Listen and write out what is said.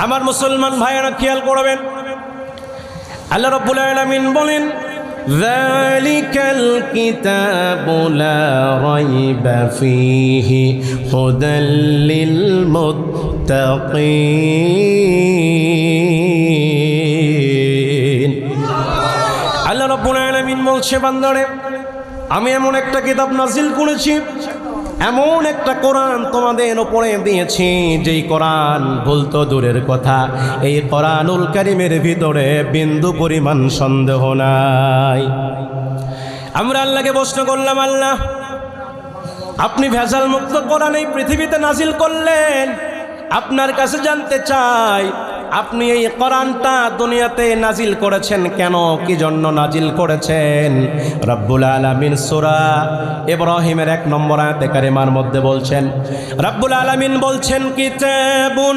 আমার মুসলমান ভাইয়েরা খেয়াল করবেন, আল্লাহ রাব্বুল আলামিন বলেন যালিকাল কিতাবু লা রাইবা ফীহি হুদাল লিল মুত্তাকিন। আল্লাহ রাব্বুল আলামিন বলছে, বান্দারে আমি এমন একটা কিতাব নাজিল করেছি, এমন একটা কোরআন তোমাদের ওপরে দিয়েছি, যেই কোরআন ভুল তো দূরের কথা, এই কোরআনুল কারীমের ভিতরে বিন্দু পরিমাণ সন্দেহ নাই। আমরা আল্লাহকে প্রশ্ন করলাম, আল্লাহ আপনি ভেজাল মুক্ত কোরআন এই পৃথিবীতে নাজিল করলেন, আপনার কাছে জানতে চাই আপনি এই কোরআনটা দুনিয়াতে নাজিল করেছেন কেন, কি জন্য নাজিল করেছেন? রব্বুল আলামিন সূরা ইব্রাহিমের 1 নম্বর আয়াতে কারিমার মধ্যে বলছেন, রব্বুল আলামিন বলছেন কিতাবুন